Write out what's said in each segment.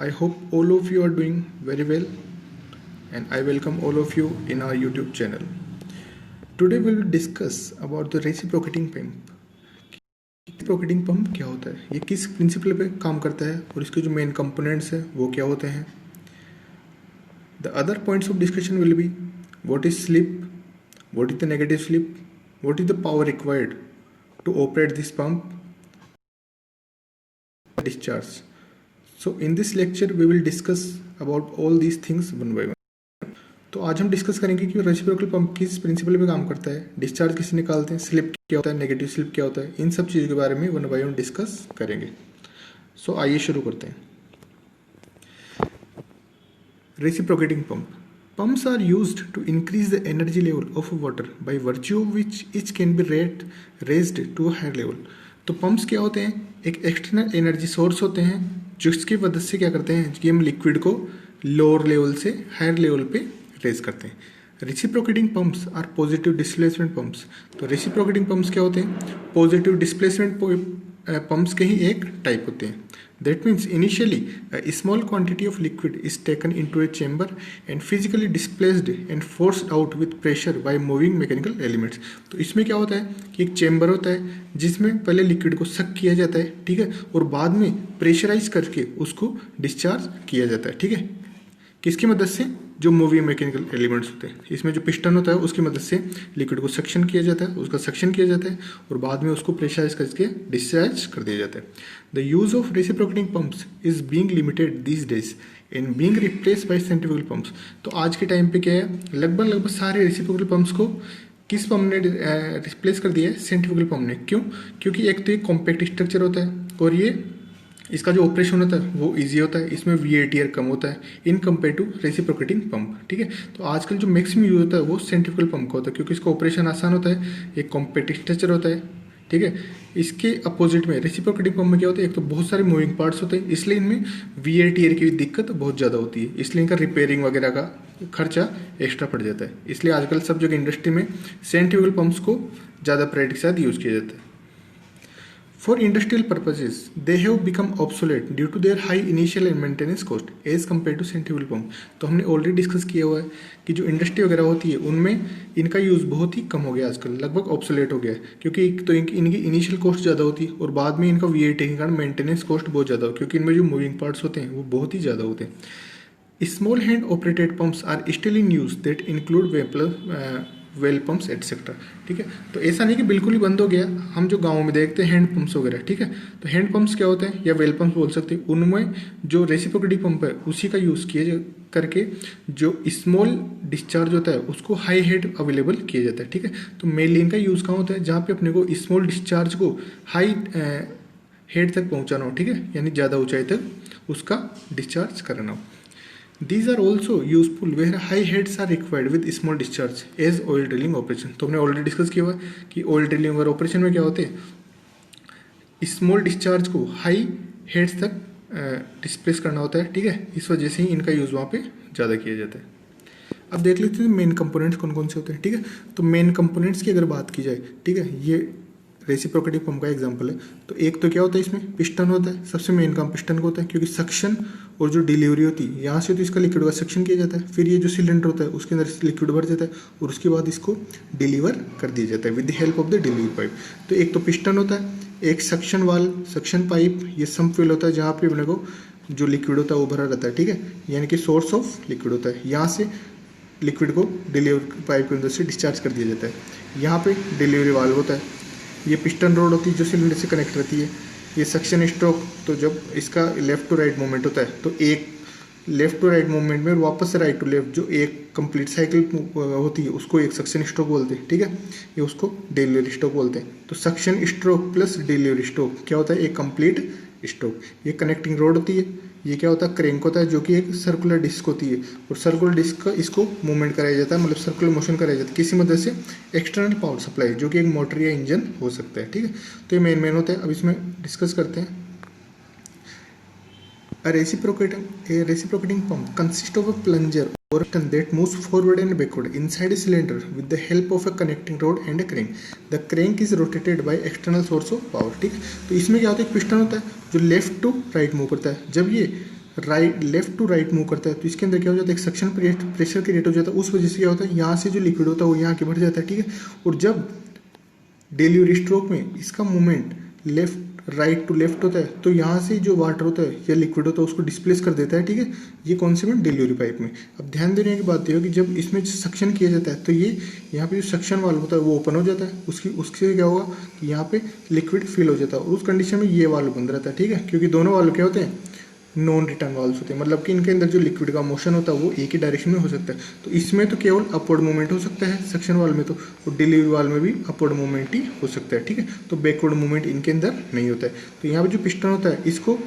I hope all of you are doing very well, and I welcome all of you in our YouTube channel. Today we will discuss about the reciprocating pump. Reciprocating pump क्या होता है, ये किस principal पे काम करता है और इसके जो मेन कंपोनेंट्स हैं वो क्या होते हैं. The other points of discussion will be what is slip, what is the negative slip, what is the power required to operate this pump, discharge. So in this lecture we will discuss about all these things one by one. तो आज हम discuss करेंगे कि reciprocal pump किस principal पे काम करता है, डिस्चार्ज किसे निकालते हैं, स्लिप क्या होता है, नेगेटिव स्लिप क्या होता है, इन सब चीज़ों के बारे में वन बाय वन डिस्कस करेंगे. सो आइए शुरू करते हैं. Reciprocating pump. Pumps are used to increase the energy level of water by virtue of which each can be raised to a higher level. तो पंप्स क्या होते हैं, एक एक्सटर्नल एनर्जी सोर्स होते हैं जिसकी मदद से क्या करते हैं कि हम लिक्विड को लोअर लेवल से हायर लेवल पे रेज करते हैं. Reciprocating pumps are positive displacement pumps. तो रेसिप्रोकेटिंग पंप्स क्या होते हैं, पॉजिटिव डिस्प्लेसमेंट पंप्स के ही एक टाइप होते हैं. That means initially a small quantity of liquid is taken into a chamber and physically displaced and forced out with pressure by moving mechanical elements. तो इसमें क्या होता है कि एक चेम्बर होता है जिसमें पहले लिक्विड को सक किया जाता है, ठीक है, और बाद में प्रेशराइज करके उसको डिस्चार्ज किया जाता है. ठीक है, किसकी मदद से, जो मूविंग मैकेनिकल एलिमेंट्स होते हैं. इसमें जो पिस्टन होता है उसकी मदद से लिक्विड को सक्शन किया जाता है, उसका सक्शन किया जाता है और बाद में उसको प्रेशराइज करके डिस्चार्ज कर दिया जाता है. The use of reciprocating pumps is being limited these days and being replace by centrifugal pumps. तो आज के टाइम पे क्या है, लगभग सारे रेसिप्रोकेटिंग पंप्स को किस पंप ने रिप्लेस कर दिया है, सेंट्रीफ्यूगल पंप ने. क्यों, क्योंकि एक तो ये कॉम्पैक्ट स्ट्रक्चर होता है और ये इसका जो ऑपरेशन होता है वो इजी होता है, इसमें VATR कम होता है in compare to reciprocating pump. ठीक है, तो आजकल जो मैक्सिमम यूज होता है वो सेंट्रीफ्यूगल पंप का होता है क्योंकि इसका ऑपरेशन आसान होता है, एक कॉम्पैक्ट स्ट्रक्चर होता है. ठीक है, इसके अपोजिट में रेसिप्रोकेटिंग पंप में क्या होता है, एक तो बहुत सारे मूविंग पार्ट्स होते हैं, इसलिए इनमें VATR की दिक्कत बहुत ज़्यादा होती है, इसलिए इनका रिपेयरिंग वगैरह का खर्चा एक्स्ट्रा पड़ जाता है. इसलिए आजकल सब जगह इंडस्ट्री में सेंट्रीफ्यूगल पंप्स को ज़्यादा प्रायोरिटी के साथ यूज़ किया जाता है. For industrial purposes, they have become obsolete due to their high initial and maintenance cost as compared to centrifugal pump. तो हमने ऑलरेडी डिस्कस किया हुआ है कि जो इंडस्ट्री वगैरह होती है उनमें इनका यूज़ बहुत ही कम हो गया आजकल, लगभग ऑब्सोलेट हो गया है क्योंकि एक तो इनकी इनिशियल कॉस्ट ज़्यादा होती है और बाद में इनका VAT के कारण मेंटेनेंस कॉस्ट बहुत ज़्यादा हो क्योंकि इनमें जो मूविंग पार्ट्स होते हैं वो बहुत ही ज़्यादा होते हैं. Small hand operated pumps are still in use that include well pumps etcetera. ठीक है, तो ऐसा नहीं कि बिल्कुल ही बंद हो गया. हम जो गाँव में देखते हैं हैंड पंप्स वगैरह, ठीक है, तो हैंड पंप्स क्या होते हैं या वेल पंप्स बोल सकते हैं, उनमें जो रेसिप्रोकेटिंग पंप है उसी का यूज़ किया करके जो स्मॉल डिस्चार्ज होता है उसको हाई हेड अवेलेबल किया जाता है. ठीक है, तो मेनली इनका यूज़ कहाँ होता है, जहाँ पे अपने को स्मॉल डिस्चार्ज को हाई हेड तक पहुँचाना हो. ठीक है, यानी ज़्यादा ऊँचाई तक उसका डिस्चार्ज करना हो. These are also useful where high heads are required with small discharge as oil drilling operation. तो हमने ऑलरेडी डिस्कस किया हुआ कि ऑयल ड्रिलिंग और ऑपरेशन में क्या होते हैं, स्मॉल डिस्चार्ज को हाई हेड्स तक डिस्प्लेस करना होता है. ठीक है, इस वजह से ही इनका यूज़ वहाँ पे ज़्यादा किया जाता है. अब देख लेते हैं मेन कंपोनेंट्स कौन कौन से होते हैं. ठीक है, तो मेन कंपोनेंट्स की अगर बात की जाए, ठीक है, ये रेसिप्रोकेटिंग पंप का एग्जांपल है. तो एक तो क्या होता है, इसमें पिस्टन होता है, सबसे मेन काम पिस्टन का होता है क्योंकि सक्शन और जो डिलीवरी होती है यहाँ से तो इसका लिक्विड का सक्शन किया जाता है, फिर ये जो सिलेंडर होता है उसके अंदर लिक्विड भर जाता है और उसके बाद इसको डिलीवर कर दिया जाता है with the help of the delivery pipe. तो एक तो पिस्टन होता है, एक सक्शन वाल्व, सक्शन पाइप, ये सम्प फिल होता है जहाँ पे अपने को जो लिक्विड होता है वो भरा रहता है. ठीक है, यानी कि सोर्स ऑफ लिक्विड होता है, यहाँ से लिक्विड को डिलीवरी पाइप के अंदर से डिस्चार्ज कर दिया जाता है. यहाँ पे डिलीवरी वाल्व होता है, ये पिस्टन रोड होती है जो सिलेंडर से कनेक्ट रहती है, ये सक्शन स्ट्रोक, तो जब इसका लेफ़्ट टू राइट मूवमेंट होता है तो एक लेफ़्ट टू राइट मूवमेंट में वापस से राइट टू लेफ्ट जो एक कंप्लीट साइकिल होती है उसको एक सक्शन स्ट्रोक बोलते हैं. ठीक है, ये उसको डिलीवरी स्ट्रोक बोलते हैं. तो suction stroke plus delivery stroke क्या होता है, एक कंप्लीट स्ट्रोक. ये कनेक्टिंग रोड होती है, ये क्या होता है, क्रैंक होता है जो कि एक सर्कुलर डिस्क होती है और सर्कुलर डिस्क का इसको मूवमेंट कराया जाता है, मतलब सर्कुलर मोशन कराया जाता है किसी मदद से, एक्सटर्नल पावर सप्लाई जो कि एक मोटर या इंजन हो सकता है. ठीक है, तो ये मेन होता है. अब इसमें डिस्कस करते हैं. A reciprocating pump consists of a plunger or piston that moves forward and backward inside a cylinder with the help of a connecting rod and a crank. The crank is rotated by external source of power. ठीक, तो इसमें क्या होता है, एक piston होता है जो लेफ्ट टू राइट मूव करता है. जब ये right left to right move करता है तो इसके अंदर क्या हो जाता है, एक सक्शन प्रेशर क्रिएट हो जाता है। उस वजह से क्या होता है, यहाँ से जो लिक्विड होता है वो यहाँ के बढ़ जाता है, ठीक है। और जब डिलीवरी स्ट्रोक में इसका movement left right to left होता है तो यहाँ से जो वाटर होता है या लिक्विड होता है उसको डिस्प्लेस कर देता है, ठीक है। ये कौन से में, डिलीवरी पाइप में। अब ध्यान देने की बात यह है कि जब इसमें सक्शन किया जाता है तो ये यहाँ पे जो सक्शन वाल्व होता है वो ओपन हो जाता है, उससे क्या होगा कि यहाँ पे लिक्विड फिल हो जाता है और उस कंडीशन में ये वाल्व बंद रहता है, ठीक है। क्योंकि दोनों वाल्व क्या होते हैं, नॉन रिटर्न वाल्व्स होते हैं, मतलब कि इनके अंदर जो लिक्विड का मोशन होता है वो एक ही डायरेक्शन में हो सकता है। तो इसमें तो केवल अपवर्ड मूवमेंट हो सकता है सक्शन वाल्व में, तो और डिलीवरी वाल्व में भी अपवर्ड मूवमेंट ही हो सकता है, ठीक है। तो बैकवर्ड मूवमेंट इनके अंदर नहीं होता है। तो यहाँ पे जो पिस्टन होता है इसको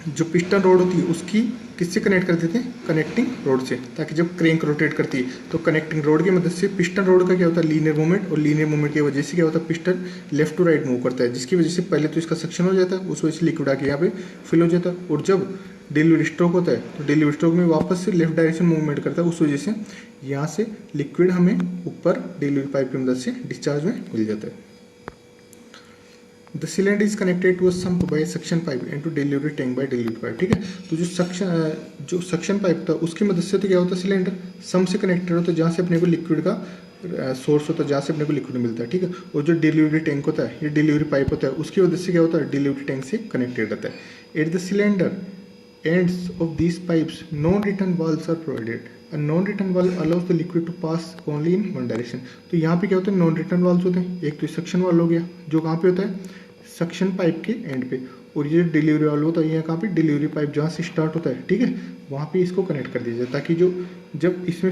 जो पिस्टन रोड होती है उसकी किससे कनेक्ट कर देते हैं, कनेक्टिंग रोड से, ताकि जब क्रेंक रोटेट करती है तो कनेक्टिंग रोड की मदद से पिस्टन रोड का क्या होता है, लीनियर मूवमेंट, और लीनियर मूवमेंट की वजह से क्या होता है, piston left to right move करता है, जिसकी वजह से पहले तो इसका सक्शन हो जाता है, उस वजह से लिक्विड आके यहाँ पे फिल हो जाता है। और जब डिलीवरी स्ट्रोक होता है तो डिलीवरी स्ट्रोक में वापस से लेफ्ट डायरेक्शन मूवमेंट करता है, उस वजह से यहाँ से लिक्विड हमें ऊपर डिलीवरी पाइप की मदद से डिस्चार्ज में मिल जाता है। The cylinder is connected to a sump by suction pipe into delivery tank by delivery pipe, ठीक है। तो जो सक्शन पाइप था उसकी मदद से तो क्या होता है, सिलेंडर सम्प से कनेक्टेड होता है जहाँ से अपने को लिक्विड का सोर्स होता है, जहाँ से अपने को लिक्विड मिलता है, ठीक है। और जो डिलीवरी टैंक होता है, ये डिलीवरी पाइप होता है, उसकी वजह से क्या होता है, डिलीवरी टैंक से कनेक्टेड रहता है। At the cylinder ends of these pipes non-return valves are provided. A non-return valve allows the liquid to pass only in one direction. तो यहाँ पे क्या होता है, नॉन रिटर्न वाल्व होते हैं। एक तो सक्शन वाल्व हो गया जो कहाँ पे होता है, सक्शन पाइप के एंड पे, और ये डिलीवरी वाल्व होता है ये कहाँ पे, डिलीवरी पाइप जहाँ से स्टार्ट होता है, ठीक है, वहाँ पे इसको कनेक्ट कर दिया जाए, ताकि जो जब इसमें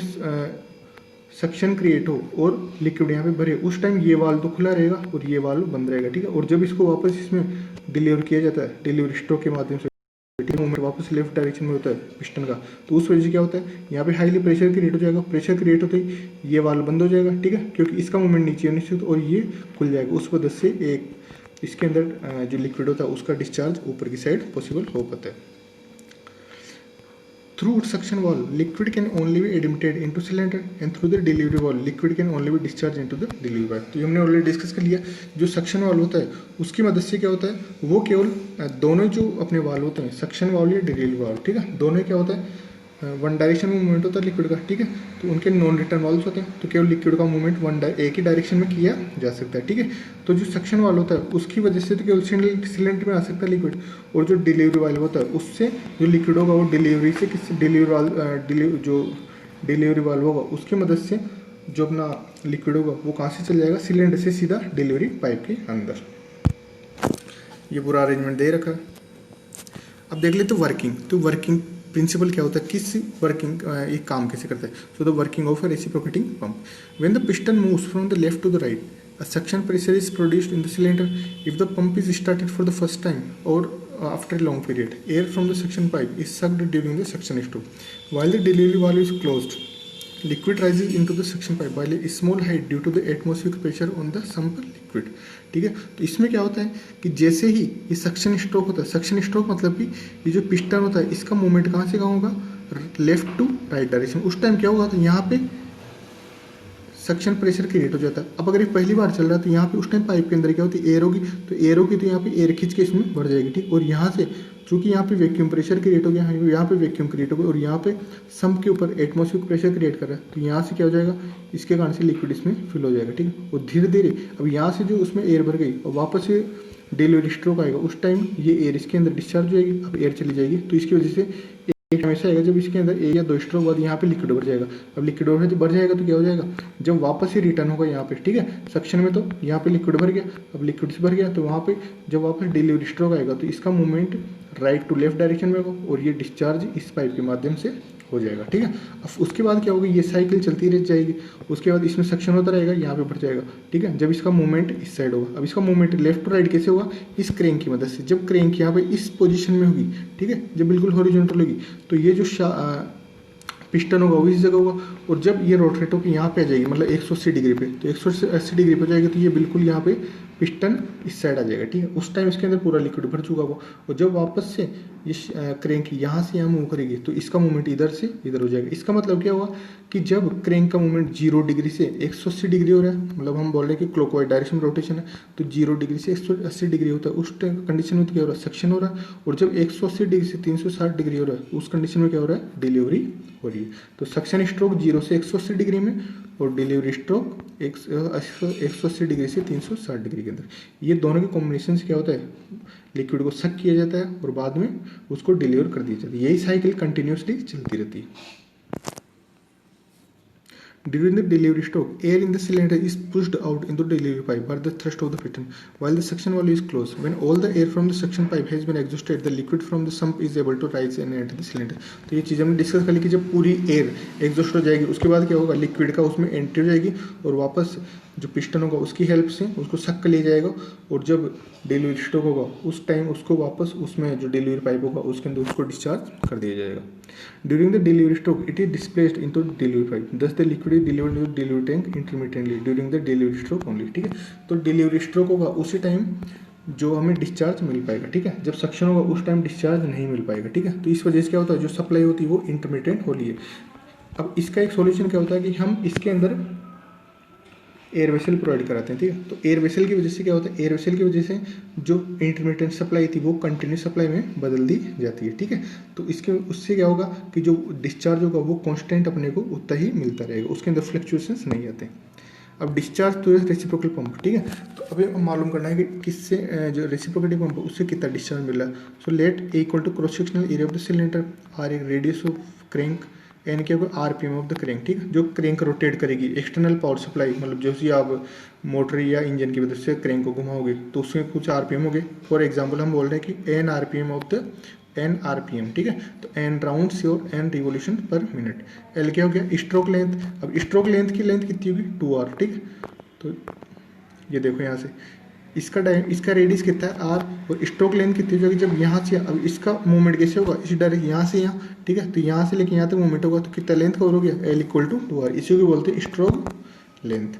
सक्शन क्रिएट हो और लिक्विड यहाँ पे भरे उस टाइम ये वाल्व तो खुला रहेगा और ये वाल्व बंद रहेगा, ठीक है। और जब इसको वापस इसमें डिलीवर किया जाता है डिलीवरी स्ट्रोक के माध्यम से, मूवमेंट वापस लेफ्ट डायरेक्शन में होता है पिस्टन का, तो उस वजह से क्या होता है, यहाँ पे हाईली प्रेशर क्रिएट हो जाएगा। प्रेशर क्रिएट होते ही ये वाल्व बंद हो जाएगा, ठीक है, क्योंकि इसका मूवमेंट नीचे निश्चित और ये खुल जाएगा। उस वजह से एक इसके अंदर जो लिक्विड होता है उसका डिस्चार्ज ऊपर की साइड पॉसिबल हो पाता है। Through suction valve, liquid can only be admitted into cylinder and through the delivery valve, liquid can only be discharged into the delivery valve. तो ये हमने ऑलरेडी डिस्कस कर लिया। जो सक्शन वाल्व होता है उसकी मदद से क्या होता है, वो केवल दोनों जो अपने वाल्व होते हैं, सक्शन वाल्व या डिलीवरी वाल्व, ठीक है, दोनों क्या होता है, वन डायरेक्शन में मूवमेंट होता है लिक्विड का, ठीक है। तो उनके नॉन रिटर्न वाल्व्स होते हैं, तो केवल लिक्विड का मूवमेंट एक ही डायरेक्शन में किया जा सकता है, ठीक है। तो जो सक्शन वाल्व होता है उसकी वजह से तो केवल सिलेंडर में आ सकता है लिक्विड, और जो डिलीवरी वाल्व होता है उससे जो लिक्विड होगा वो डिलीवरी से किसी जो डिलीवरी वाल्व होगा उसकी मदद से जो अपना लिक्विड होगा वो कहाँ से चल जाएगा, सिलेंडर से सीधा डिलीवरी पाइप के अंदर। ये पूरा अरेंजमेंट दे रखा है। अब देख लेते वर्किंग। तो वर्किंग प्रिंसिपल क्या होता है, किस वर्किंग ये काम कैसे करता है। So the working of a reciprocating pump, when the piston moves from the left to the right, a suction pressure is produced in the cylinder. If the pump is started for the first time or after a long period, air from the suction pipe is sucked during the suction stroke. While the delivery valve is closed, liquid rises into the suction pipe by a small height due to the atmospheric pressure on the sump liquid. ठीक है। तो इसमें क्या होता है कि जैसे ही ये सक्शन स्ट्रोक होता है, सक्शन स्ट्रोक मतलब कि ये जो पिस्टन होता है इसका मूवमेंट कहाँ से कहाँ होगा, लेफ्ट टू राइट डायरेक्शन। उस टाइम क्या होगा, तो यहाँ पे सक्शन प्रेशर क्रिएट हो जाता है। अब अगर ये पहली बार चल रहा है तो यहाँ पे उस टाइम पाइप के अंदर क्या होती है, एयर होगी, तो एयर होगी तो यहाँ पे एयर खींच के इसमें बढ़ जाएगी, ठीक। और यहाँ से चूंकि यहाँ पे वैक्यूम प्रेशर क्रिएट हो गया, यहाँ पे वैक्यूम क्रिएट हो गया और यहाँ पे सम्प के ऊपर एटमॉस्फेरिक प्रेशर क्रिएट कर रहा है, तो यहाँ से क्या हो जाएगा, इसके कारण से लिक्विड इसमें फिल हो जाएगा, ठीक है। और धीरे धीरे अब यहाँ से जो उसमें एयर भर गई और वापस से डिलीवरी स्ट्रोक आएगा, उस टाइम ये एयर इसके अंदर डिस्चार्ज हो जाएगी, अब एयर चली जाएगी, तो इसकी वजह से एक हमेशा आएगा जब इसके अंदर एक या दो स्ट्रोक बाद यहाँ पे लिक्विड भर जाएगा। अब लिक्विड बढ़ जाएगा तो क्या हो जाएगा, जब वापस ही रिटर्न होगा यहाँ पे, ठीक है, सक्शन में तो यहाँ पे लिक्विड भर गया, अब लिक्विड से भर गया तो वहाँ पे जब वापस डिलीवरी स्ट्रोक आएगा तो इसका movement right to left direction में होगा और ये डिस्चार्ज इस पाइप के माध्यम से हो जाएगा, ठीक है। अब उसके बाद क्या होगा, ये साइकिल चलती रह जाएगी, उसके बाद इसमें सक्शन होता रहेगा, यहाँ पे बढ़ जाएगा, ठीक है, जब इसका मूवमेंट इस साइड होगा। अब इसका मूवमेंट लेफ्ट टू राइट कैसे होगा, इस क्रेंक की मदद से। जब क्रेंक यहाँ पे इस पोजीशन में होगी, ठीक है, जब बिल्कुल हॉरिजॉन्टल होगी तो ये जो पिस्टन होगा वो इस जगह होगा, और जब ये रोटेट होकर यहाँ पे आ जाएगी मतलब 180 डिग्री पे, तो 180 डिग्री पे जाएगी तो ये बिल्कुल यहाँ पे पिस्टन इस साइड आ जाएगा, ठीक है। उस टाइम इसके अंदर पूरा लिक्विड भर चुका होगा, और जब वापस से ये क्रेंक यहाँ से यहाँ मूव करेगी तो इसका मूवमेंट इधर से इधर हो जाएगा। इसका मतलब क्या हुआ कि जब क्रेंक का मूवमेंट 0 डिग्री से 180 डिग्री हो रहा है, मतलब हम बोल रहे हैं कि क्लॉकवाइज डायरेक्शन में रोटेशन है, तो 0 डिग्री से 180 डिग्री होता है, उस कंडीशन में तो क्या हो रहा है, सक्शन हो रहा है। और जब 180 डिग्री से 360 डिग्री हो रहा है, उस कंडीशन में क्या हो रहा है, डिलीवरी हो रही है। तो सक्शन स्ट्रोक 0 से 180 डिग्री में, और डिलीवरी स्ट्रोक 180 डिग्री से 360 डिग्री के अंदर। ये दोनों के कॉम्बिनेशन से क्या होता है, लिक्विड को सक किया जाता है और बाद में उसको डिलीवर कर दिया जाता है। यही साइकिल कंटिन्यूसली चलती रहती है। During the delivery stroke, air in the cylinder is pushed out into the delivery pipe by the thrust of the piston, while the suction valve is closed. When all the air from the suction pipe has been exhausted, the liquid from the sump is able to rise and enter the cylinder. तो ये चीज़ हमने discuss कर ली कि जब पूरी air exhaust हो जाएगी, उसके बाद क्या होगा, लिक्विड का उसमें एंट्री हो जाएगी और वापस जो पिस्टन होगा उसकी हेल्प से उसको सक कर लिया जाएगा, और जब डिलीवरी स्ट्रोक होगा उस टाइम उसको वापस उसमें जो डिलीवरी पाइप होगा उसके अंदर उसको डिस्चार्ज कर दिया जाएगा। During the delivery stroke, it is displaced into the delivery pipe. Thus, the liquid is delivered into the delivery tank intermittently during the delivery stroke only. ठीक है, तो डिलीवरी स्ट्रोक होगा उसी टाइम जो हमें डिस्चार्ज मिल पाएगा, ठीक है। जब सक्शन होगा उस टाइम डिस्चार्ज नहीं मिल पाएगा, ठीक है। तो इस वजह से क्या होता है, जो सप्लाई होती है वो इंटरमिटेंट हो रही है। अब इसका एक सॉल्यूशन क्या होता है कि हम इसके अंदर एयर वेसल प्रोवाइड कराते हैं, ठीक है। तो एयर वेसल की वजह से क्या होता है, एयर वेसल की वजह से जो इंटरमिटेंट सप्लाई थी वो कंटिन्यूस सप्लाई में बदल दी जाती है, ठीक है। तो इसके उससे क्या होगा कि जो डिस्चार्ज होगा वो कांस्टेंट अपने को उतना ही मिलता रहेगा, उसके अंदर फ्लक्चुएशंस नहीं आते। अब डिस्चार्ज तो रेसिप्रोकल पंप, ठीक है। तो अभी हम मालूम करना है कि किससे जो रेसिप्रोकेटिंग पंप है उससे कितना डिस्चार्ज मिल रहा है। So let a equal to cross sectional area of the cylinder r एक रेडियस ऑफ क्रेंक एन क्या होगा आरपीएम ऑफ द क्रेंक, ठीक है। जो क्रेंक रोटेट करेगी, एक्सटर्नल पावर सप्लाई मतलब जो सी आप मोटर या इंजन की मदद से क्रेंक को घुमाओगे तो उसमें कुछ आरपीएम हो गए। फॉर एग्जांपल हम बोल रहे हैं कि n RPM of the n RPM, ठीक है। तो एन राउंड्स और n revolution per minute. L क्या हो गया, स्ट्रोक लेंथ। अब स्ट्रोक लेंथ की लेंथ कितनी होगी, 2r, ठीक है। तो ये देखो यहाँ से इसका रेडियस कितना है आर, और स्ट्रोक लेंथ कितनी हो जाएगी जब यहाँ से, अब इसका मूवमेंट कैसे होगा, इस डायरेक्ट यहाँ से यहाँ, ठीक है। तो यहाँ से लेके यहाँ तक मूवमेंट होगा तो कितना लेंथ कवर हो गया, एल इक्वल टू 2r, इसी को बोलते हैं स्ट्रोक लेंथ।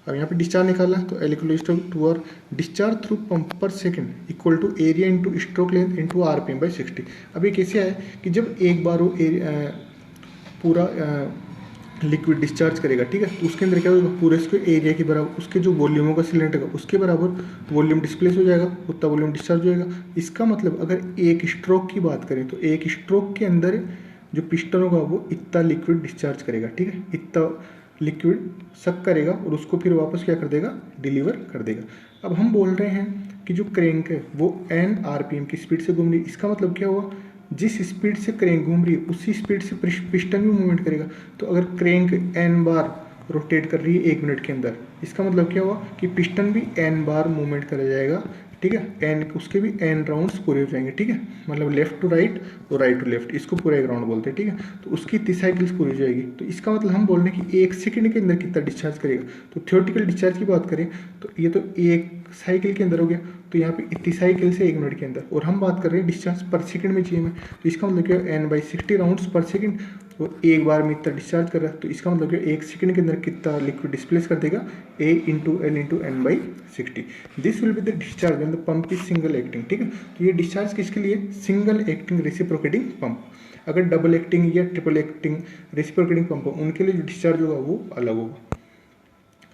अब यहाँ पे डिस्चार्ज निकालना है तो L equal to 2r। Discharge through pump per second equal to area into stroke length into RPM by 60। अब ये कैसे आया कि जब एक बार वो पूरा लिक्विड डिस्चार्ज करेगा, ठीक है, तो उसके अंदर क्या होगा, पूरे इसके एरिया के बराबर उसके जो वॉल्यूम होगा सिलेंडर का उसके बराबर वॉल्यूम डिस्प्लेस हो जाएगा, उतना वॉल्यूम डिस्चार्ज होएगा। इसका मतलब अगर एक स्ट्रोक की बात करें तो एक स्ट्रोक के अंदर जो पिस्टन होगा वो इतना लिक्विड डिस्चार्ज करेगा, ठीक है, इतना लिक्विड सक करेगा और उसको फिर वापस क्या कर देगा, डिलीवर कर देगा। अब हम बोल रहे हैं कि जो क्रेंक है वो n आरपीएम की स्पीड से घूम रही है। इसका मतलब क्या हुआ, जिस स्पीड से क्रेंक घूम रही है उसी स्पीड से पिस्टन भी मूवमेंट करेगा। तो अगर क्रेंक n बार रोटेट कर रही है 1 मिनट के अंदर, इसका मतलब क्या हुआ कि पिस्टन भी n बार मूवमेंट करा जाएगा, ठीक है। n उसके भी n राउंड्स पूरे हो जाएंगे, ठीक है, मतलब लेफ्ट टू राइट और राइट टू लेफ्ट, इसको पूरा एक राउंड बोलते हैं, ठीक है। तो उसकी 30 साइकिल्स पूरी हो जाएगी। तो इसका मतलब हम बोल रहे हैं कि 1 सेकंड के अंदर कितना डिस्चार्ज करेगा। तो थियोरेटिकल डिस्चार्ज की बात करें तो ये तो 1 साइकिल के अंदर हो गया, तो यहाँ पे इतनी साइकिल से 1 मिनट के अंदर, और हम बात कर रहे हैं डिस्चार्ज पर सेकंड में चाहिए हमें। तो इसका मतलब क्या है, n/60 राउंड्स पर सेकंड, और एक बार में इतना डिस्चार्ज कर रहा है। तो इसका मतलब क्या, 1 सेकंड के अंदर कितना लिक्विड डिस्प्लेस कर देगा, a into L into n/60। This will be the discharge when the pump is single acting, ठीक है। तो ये डिस्चार्ज किसके लिए, सिंगल एक्टिंग रेसिप्रोकेटिंग पंप। अगर डबल एक्टिंग या ट्रिपल एक्टिंग रेसिप्रोकेटिंग पंप हो उनके लिए जो डिस्चार्ज होगा वो अलग होगा।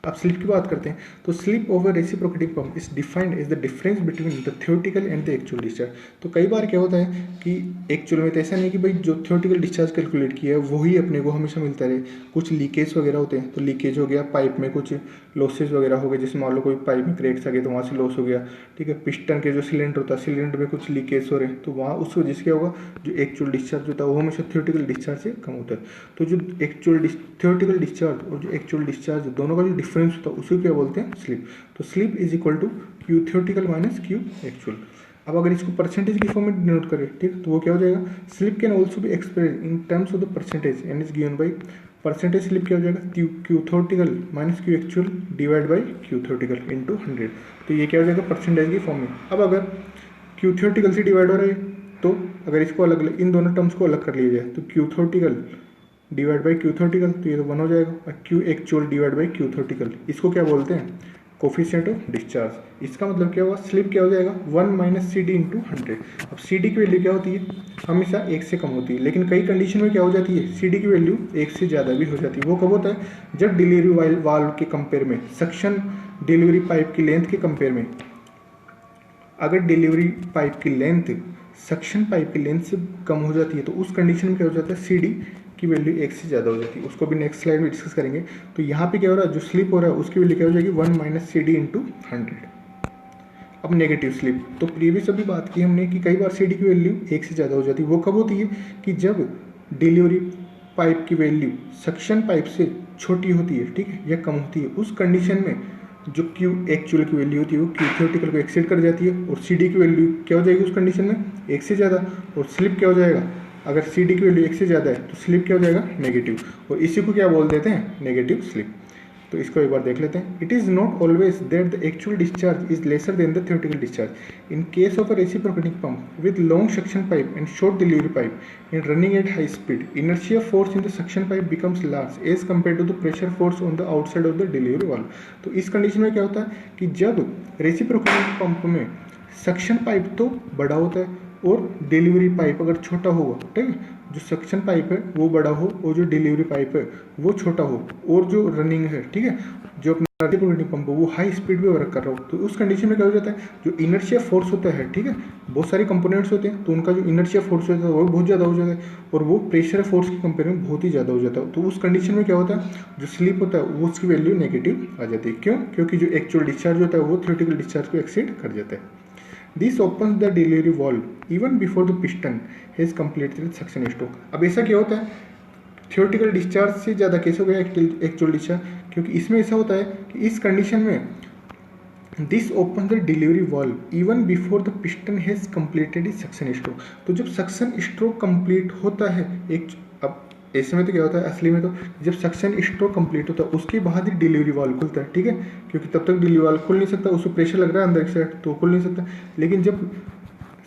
अब स्लिप की बात करते हैं तो slip of a reciprocating pump is defined as the difference between the theoretical and the actual discharge. तो कई बार क्या होता है कि एक्चुअल में तो ऐसा नहीं कि भाई जो थ्योरेटिकल डिस्चार्ज कैलकुलेट किया है वही अपने को हमेशा मिलता रहे। कुछ लीकेज वगैरह होते हैं, तो लीकेज हो गया, पाइप में कुछ लॉसेज वगैरह हो गए, जैसे मान लो कोई पाइप में क्रैक्स आ गए तो वहाँ से लॉस हो गया, ठीक है। पिस्टन के जो सिलेंडर होता है, सिलेंडर में कुछ लीकेज हो रहे हैं तो वहाँ उस वजह से क्या होगा, जो एक्चुअल डिस्चार्ज होता है वो हमेशा थ्योरेटिकल डिस्चार्ज से कम होता है। तो जो एक्चुअल थ्योरेटिकल डिस्चार्ज और जो एक्चुअल डिस्चार्ज दोनों का जो डिफरेंस होता है उसी क्या बोलते हैं, स्लिप। तो slip is equal to Q theoretical minus Q actual. अब अगर इसको परसेंटेज की फॉर्म में डिनोट करें, ठीक, तो वो क्या हो जाएगा, slip can also be express in terms of the percentage and is given by percentage slip क्या हो जाएगा, Q theoretical minus Q actual divide by Q theoretical into 100। तो ये क्या हो जाएगा, परसेंटेज की फॉर्म में। अब अगर क्यू थ्योरेटिकल से डिवाइड हो रहा है तो अगर इसको अलग इन दोनों टर्म्स को अलग कर लिया जाए तो Q theoretical divide by Q theoretical, तो ये तो 1 हो जाएगा, और Q actual divide by Q theoretical, इसको क्या बोलते हैं, कोफिशिएंट ऑफ डिस्चार्ज। इसका मतलब क्या हुआ, स्लिप क्या हो जाएगा 1 माइनस सी डी इंटू 100। अब सी डी की वैल्यू क्या होती है, हमेशा 1 से कम होती है, लेकिन कई कंडीशन में क्या हो जाती है, सी डी की वैल्यू 1 से ज़्यादा भी हो जाती है। वो कब होता है, जब डिलीवरी वाल्व के कंपेयर में, सक्शन डिलीवरी पाइप की लेंथ के कंपेयर में, अगर डिलीवरी पाइप की लेंथ सक्शन पाइप की लेंथ से कम हो जाती है तो उस कंडीशन में क्या हो जाता है, सी डी की वैल्यू 1 से ज़्यादा हो जाती है। उसको भी नेक्स्ट स्लाइड में डिस्कस करेंगे। तो यहाँ पे क्या हो रहा है, जो स्लिप हो रहा है उसकी वैल्यू क्या हो जाएगी 1 माइनस सी डी इंटू 100। अब नेगेटिव स्लिप, तो प्रीवियस अभी बात की हमने कि कई बार सी डी की वैल्यू 1 से ज़्यादा हो जाती है। वो कब होती है कि जब डिलीवरी पाइप की वैल्यू सक्शन पाइप से छोटी होती है, ठीक है, या कम होती है। उस कंडीशन में जो क्यू एक्चुअल की वैल्यू होती है वो क्यू थ्योरेटिकल को एक्सीड कर जाती है और सी डी की वैल्यू क्या हो जाएगी उस कंडीशन में 1 से ज़्यादा। और स्लिप क्या हो जाएगा, अगर सी डी की वैल्यू 1 से ज़्यादा है तो स्लिप क्या हो जाएगा नेगेटिव, और इसी को क्या बोल देते हैं, नेगेटिव स्लिप। तो इसको एक बार देख लेते हैं। It is not always that the actual discharge is lesser than the theoretical discharge. In case of a reciprocating pump with long suction pipe and short delivery pipe and running at high speed, inertia force in the suction pipe becomes large as compared to the pressure force on the outside of the delivery valve। तो इस condition में क्या होता है कि जब reciprocating pump में suction pipe तो बड़ा होता है और डिलीवरी पाइप अगर छोटा होगा, ठीक है, जो सक्शन पाइप है वो बड़ा हो और जो डिलीवरी पाइप है वो छोटा हो, और जो रनिंग है, ठीक है, जो अपना रेसिप्रोकेटिंग पंप वो हाई स्पीड पे वर्क कर रहा हो, तो उस कंडीशन में क्या हो जाता है, जो इनर्शिया फोर्स होता है, ठीक है, बहुत सारे कंपोनेंट्स होते हैं तो उनका जो इनर्शिया फोर्स होता है वो बहुत ज़्यादा हो जाता है और वो प्रेशर फोर्स के कंपेयर में बहुत ही ज़्यादा हो जाता है। तो उस कंडीशन में क्या होता है, जो स्लिप होता है वो उसकी वैल्यू नेगेटिव आ जाती है। क्यों, क्योंकि जो एक्चुअल डिस्चार्ज होता है वो थ्योरेटिकल डिस्चार्ज को एक्सीड कर जाता है। This opens the delivery valve even before the piston has completed suction stroke. अब ऐसा क्या होता है, थ्योरेटिकल डिस्चार्ज से ज़्यादा कैसे हो गया एक्चुअल डिस्चार्ज, क्योंकि इसमें ऐसा होता है कि इस कंडीशन में this open the delivery valve even before the piston has completed is suction stroke. तो जब सक्शन स्ट्रोक कंप्लीट होता है एक, अब ऐसे में तो क्या होता है असली में, तो जब सक्शन स्ट्रोक कंप्लीट होता है उसके बाद ही डिलीवरी वाल्व खुलता है, ठीक है, क्योंकि तब तक डिलीवरी वाल्व खुल नहीं सकता, उसको प्रेशर लग रहा है अंदर की साइड तो खुल नहीं सकता। लेकिन जब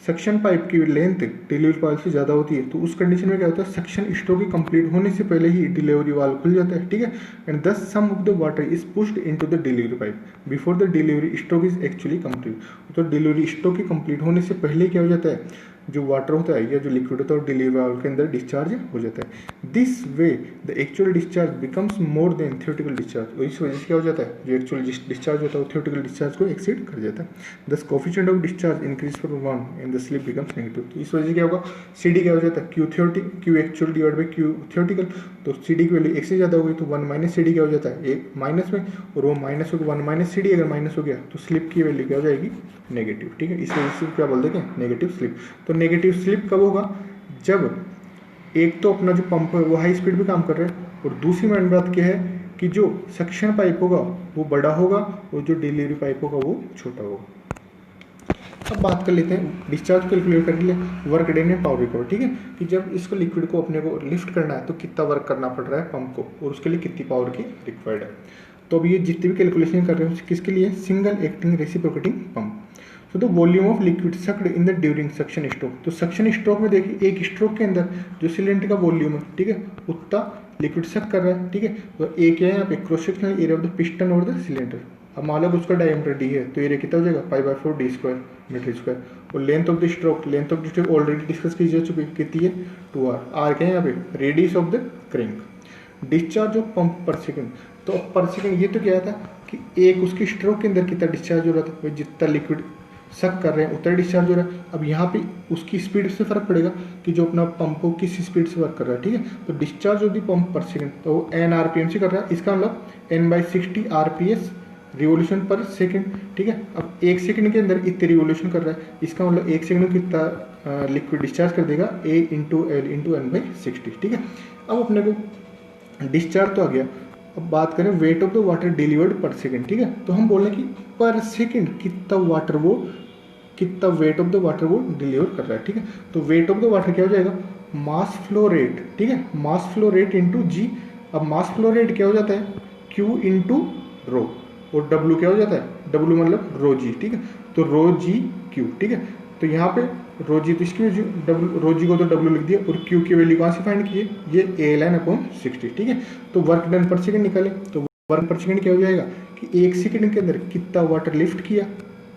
सक्शन पाइप की लेंथ डिलीवरी वाल्व से ज़्यादा होती है तो उस कंडीशन में क्या होता है, सक्शन स्ट्रोक के कंप्लीट होने से पहले ही डिलीवरी वाल्व खुल जाता है, ठीक है, and thus some of the water is pushed into the delivery pipe before the delivery stroke is actually complete. तो डिलीवरी स्ट्रोक के कंप्लीट होने से पहले क्या हो जाता है, जो वाटर होता है या जो लिक्विड होता है वो डिलीवरी वाल्व के अंदर डिस्चार्ज हो जाता है। This way the actual discharge becomes more than theoretical discharge. और इस वजह से क्या हो जाता है, जो एक्चुअल डिस्चार्ज होता है वो थ्योरेटिकल डिस्चार्ज को एक्सीड कर जाता है। दस coefficient of discharge increase from 1 and the slip becomes negative. तो इस वजह से क्या होगा, सी डी क्या हो जाता है, Q actual divide by Q theoretical. तो सी डी की वैल्यू 1 से ज़्यादा हो गई तो 1 माइनस सी डी क्या हो जाता है, एक माइनस में, और वो माइनस हो गया 1 माइनस सी डी अगर माइनस हो गया तो स्लिप की वैल्यू क्या हो जाएगी नेगेटिव, ठीक है। इस वजह से क्या बोल देंगे, नेगेटिव स्लिप। तो नेगेटिव स्लिप कब होगा, जब एक तो अपना जो पंप है वो हाई स्पीड पे काम कर रहा है और दूसरी मेन बात क्या है कि जो सक्शन पाइप होगा वो बड़ा होगा और जो डिलीवरी पाइप होगा वो छोटा होगा। अब बात कर लेते हैं डिस्चार्ज कैलकुलेट करने के लिए work done and power recover, ठीक है, कि जब इसको लिक्विड को अपने को लिफ्ट करना है तो कितना वर्क करना पड़ रहा है पंप को और उसके लिए कितनी पावर की रिक्वायर्ड है। तो अब ये जितनी भी कैलकुलेशन कर रहे हैं किसके लिए, सिंगल एक्टिंग रेसिप्रोकेटिंग पंप। तो the volume of liquid sucked in the during suction stroke. तो सक्शन स्ट्रोक में देखिए एक स्ट्रोक के अंदर जो सिलेंडर का वॉल्यूम है, ठीक है, उतना लिक्विड सक कर रहा है, ठीक है। तो एक है यहाँ पे cross sectional area of the piston और द सिलेंडर। अब मान लो उसका डायमीटर डी है तो एरिया कितना हो जाएगा π/4 d स्क्वायर मीटर स्क्वायर। और length of the stroke, length of the stroke already discuss की जा चुकी है, कितनी है 2r। आर क्या है यहाँ पे, radius of the crank. Discharge of pump per second, तो पर सेकंड ये तो क्या था कि एक उसकी स्ट्रोक के अंदर कितना डिस्चार्ज हो रहा था, वही जितना लिक्विड सक कर रहे हैं उतना डिस्चार्ज हो रहा है। अब यहाँ पे उसकी स्पीड से फर्क पड़ेगा कि जो अपना पंप को किस स्पीड से वर्क कर रहा है, ठीक है। तो discharge of the pump per second तो वो n RPM से कर रहा है, इसका मतलब n/60 RPS revolution per second, ठीक है। अब एक सेकंड के अंदर इतने रिवोल्यूशन कर रहा है, इसका मतलब एक सेकंड में कितना लिक्विड डिस्चार्ज कर देगा, A × L × n/60, ठीक है। अब अपने को डिस्चार्ज तो आ गया, अब बात करें weight of the water delivered पर सेकंड, ठीक है। तो हम बोल रहे हैं कि पर सेकंड कितना वेट ऑफ द वाटर वो डिलीवर कर रहा है, ठीक है। तो वेट ऑफ द वाटर क्या हो जाएगा, मास फ्लो रेट, ठीक है, मास फ्लो रेट इंटू जी। अब मास फ्लो रेट क्या हो जाता है, Q इंटू रो, और W क्या हो जाता है, W मतलब रो जी, ठीक है। तो रो जी Q, ठीक है। तो यहाँ पे रो जी तो इसकी रो जी को तो W लिख दिया और Q की वैल्यू कहाँ से फाइंड की है, ये ALN/60, ठीक है। तो वर्क डन पर सेकंड निकाले तो वर्क पर सेकंड क्या हो जाएगा कि 1 सेकंड के अंदर कितना वाटर लिफ्ट किया,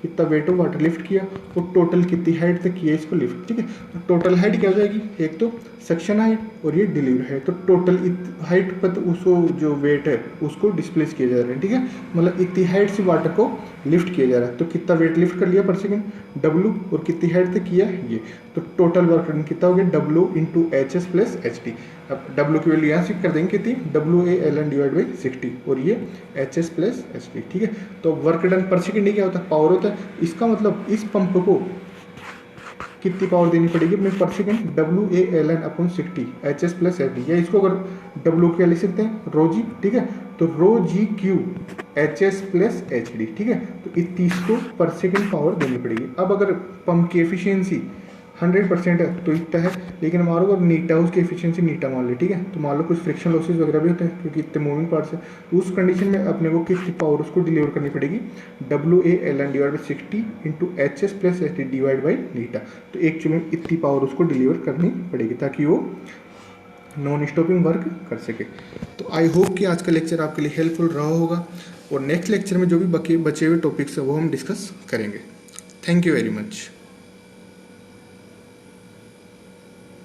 कितना वेट ऑफ वाटर लिफ्ट किया और टोटल कितनी हाइट तक किया इसको लिफ्ट। ठीक है, तो टोटल हाइट क्या हो जाएगी, एक तो सक्शन हाइट और ये डिलीवर हाइट। तो टोटल हाइट पर तो उसको जो वेट है उसको डिस्प्लेस किया जा रहा है। ठीक है, मतलब इतनी हाइट से वाटर को लिफ्ट किया जा रहा है। तो कितना वेट लिफ्ट कर लिया पर सेकेंड, W, और कितनी हाइट तक किया ये। तो टोटल वर्क डन कितना हो गया, W into H S plus H T. अब W की वैल्यू यहाँ से कर देंगे कितनी, WALN डिवाइड बाई 60 और ये HS प्लस एच टी। ठीक है, तो वर्क डन पर सेकेंड क्या होता है, पावर होता है। इसका मतलब इस पंप को कितनी पावर देनी पड़ेगी अपने पर second, WALN upon 60 HS plus H D, या इसको अगर W क्या लिख सकते हैं, रो जी। ठीक है, तो rho g Q HS plus H D. ठीक है, तो इस 30 को पर सेकेंड पावर देनी पड़ेगी। अब अगर पंप की एफिशिएंसी 100% है तो इतना है, लेकिन हमारे को नीटा उसकी एफिशिएंसी नीटा मान ली। ठीक है, तो मान लो कुछ फ्रिक्शन लॉसेज वगैरह भी होते हैं क्योंकि इतने मूविंग पार्ट्स है, तो उस कंडीशन में अपने को कितनी पावर उसको डिलीवर करनी पड़ेगी, WALN divide by 60 into HS plus H D divide by नीटा। तो एक्चुअली में इतनी पावर उसको डिलीवर करनी पड़ेगी ताकि वो नॉन स्टॉपिंग वर्क कर सके। तो आई होप कि आज का लेक्चर आपके लिए हेल्पफुल रहा होगा, और नेक्स्ट लेक्चर में जो भी बचे हुए टॉपिक्स है वो हम डिस्कस करेंगे। Thank you very much.